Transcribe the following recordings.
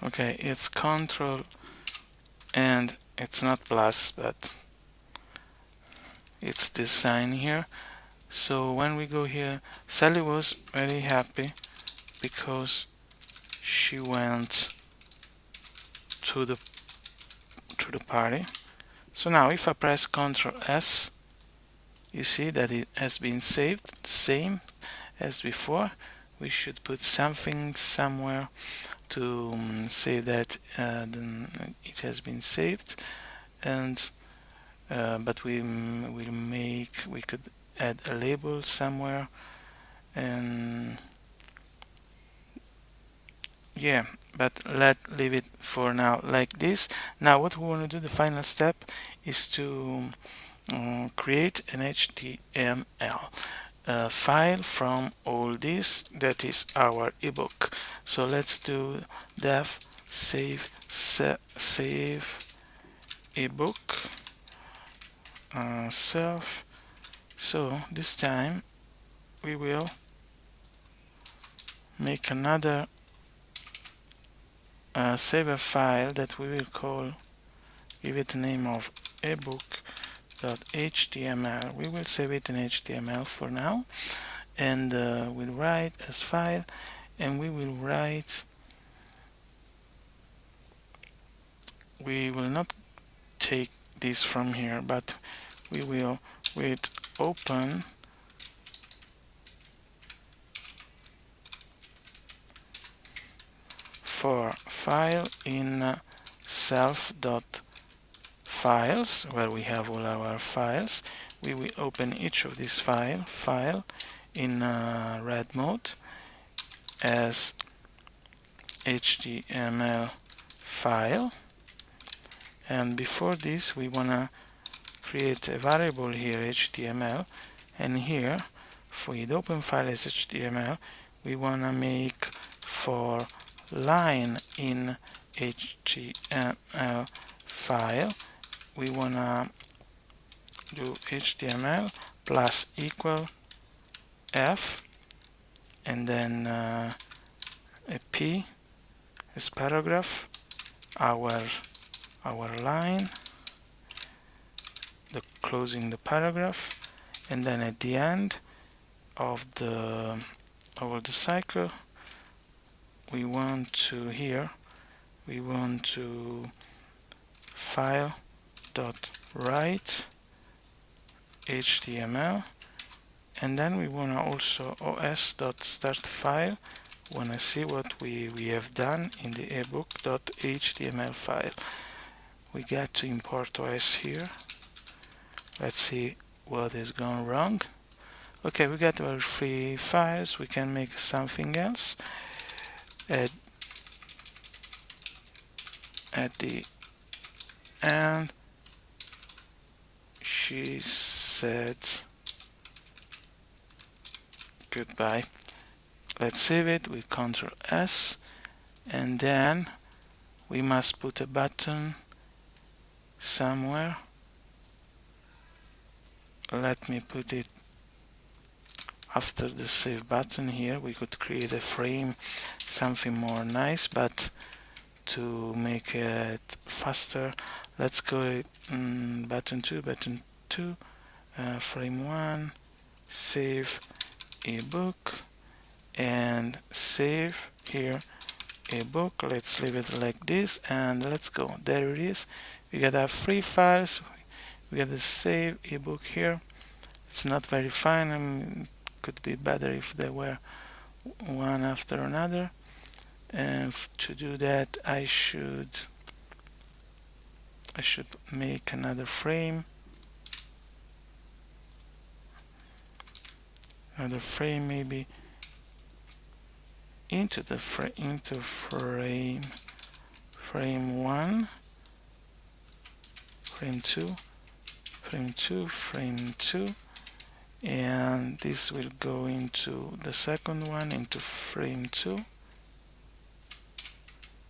Okay, it's control and it's not plus, but it's this sign here. So when we go here, Sally was very happy because she went to the party. So now if I press Ctrl S, you see that it has been saved, same as before. We should put something somewhere to say that it has been saved, and but we could add a label somewhere, and yeah, but leave it for now like this. Now what we want to do, the final step, is to create an HTML file from all this. That is our ebook. So let's do def save ebook self. So this time we will make another save a file that we will call, give it the name of ebook.html. We will save it in HTML for now, and we'll write as file, and we will write, we will not take this from here, but we will with open for file in self.files, where we have all our files. We will open each of these file in red mode as HTML file, and before this we wanna create a variable here, HTML, and here for the open file as HTML we wanna make for line in HTML file, we wanna do HTML plus equal F, and then a P is paragraph, our line, the closing the paragraph, and then at the end of the cycle we want to file dot write HTML, and then we want to also os dot start file. Want to see what we have done in the ebook.html file. We got to import OS here. Let's see what is going wrong. Okay, we got our 3 files. We can make something else. At the end, she said goodbye. Let's save it with Ctrl S, and then we must put a button somewhere. Let me put it after the save button here. We could create a frame, something more nice, but to make it faster, let's call it button 2, frame 1, save ebook, and save here ebook. Let's leave it like this, and let's go. There it is. We got our 3 files. We got the save ebook here. It's not very fine, and could be better if they were one after another. And to do that, I should make another frame. Another frame maybe into the frame 1, frame 2, frame 2, frame 2, and this will go into the second one, into frame 2,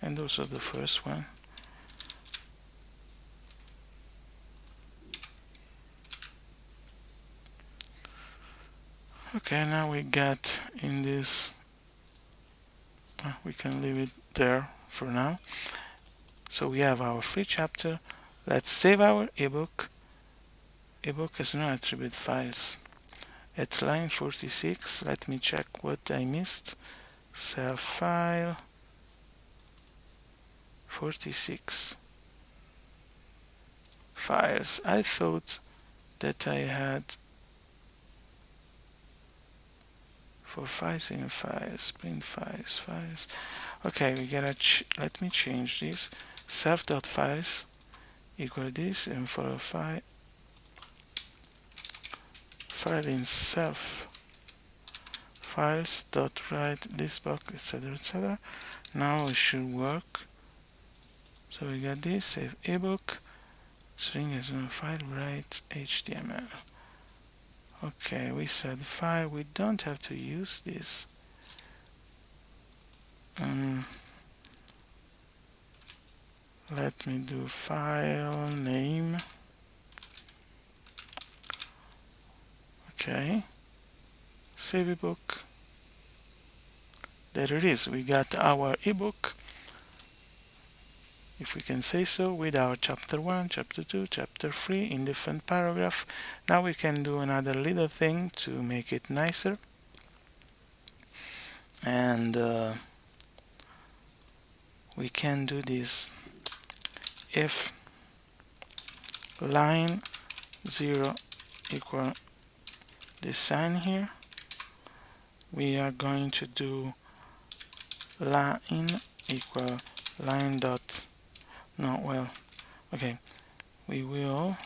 and also the first one. Okay, now we got in this, we can leave it there for now. So we have our free chapter. Let's save our ebook. Ebook has no attribute files. At line 46, let me check what I missed. Self file 46 files. I thought that I had for files in files, print files. Okay, we gotta let me change this. Self.files equal this, and for a file in self files dot write this box, etc. Now it should work. So we got this, save ebook, string is in a file, write HTML. Okay, we said file, we don't have to use this. Let me do file name. Okay, save ebook. There it is, we got our ebook, if we can say so, with our chapter 1, chapter 2, chapter 3 in different paragraph. Now we can do another little thing to make it nicer. And we can do this. If line 0 equal this sign here, we are going to do line equal line dot, no, well, okay, we will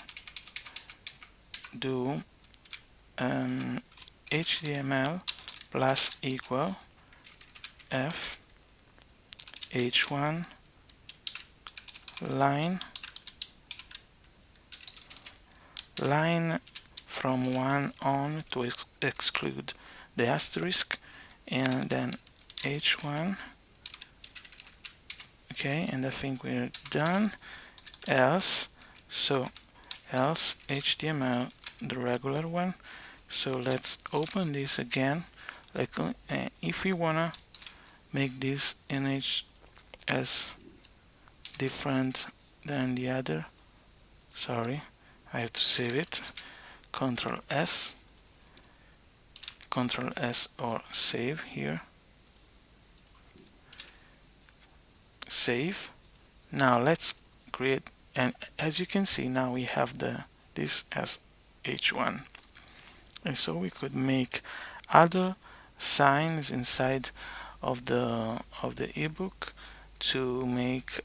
do HTML plus equal f h1 line from 1 on to exclude the asterisk, and then h1. Okay, and I think we're done. Else, so else HTML, the regular one. So let's open this again. Like if we wanna make this image as different than the other, sorry, I have to save it. Control S or save here. Save. Now let's create, and as you can see now we have this as h1, and so we could make other signs inside of the ebook to make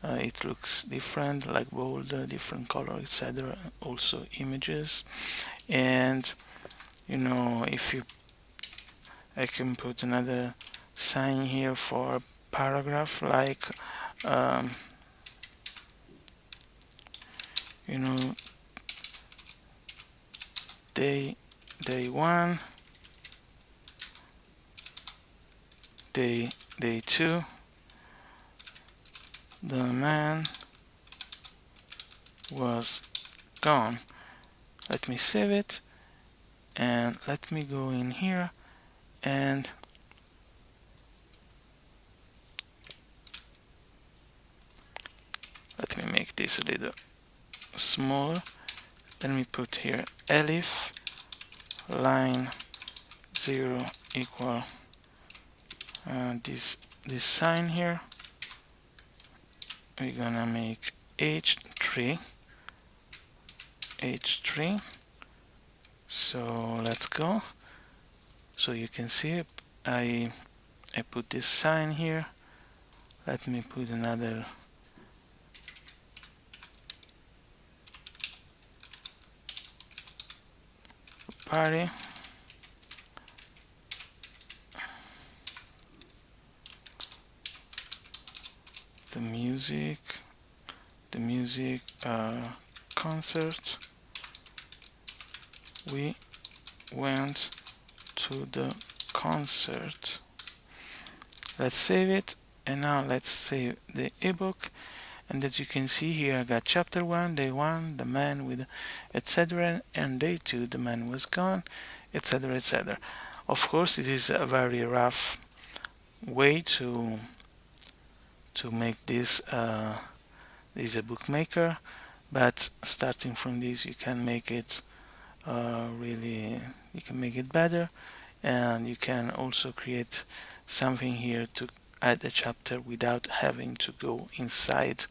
it looks different, like bold, different color, etc. Also images, and you know, if you, I can put another sign here for paragraph, like you know, day 1, day 2, the man was gone. Let me save it, and let me go in here and let me make this a little smaller. Let me put here elif line 0 equal this sign here. We're gonna make h3. So let's go. So you can see I put this sign here. Let me put another party. The music concert. We went to the concert. Let's save it, and now let's save the ebook. And as you can see here, I got chapter 1, day 1, the man with etc., and day 2, the man was gone, etc., etc. Of course, it is a very rough way to make this a bookmaker, but starting from this you can make it really, you can make it better, and you can also create something here to add a chapter without having to go inside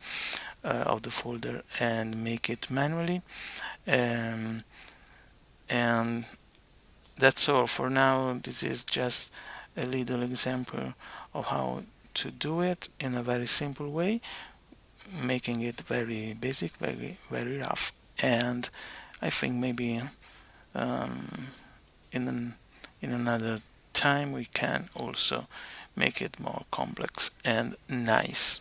of the folder and make it manually. um, and that's all for now. This is just a little example of how to do it in a very simple way, making it very basic, very rough. And I think maybe um, in another time we can also make it more complex and nice.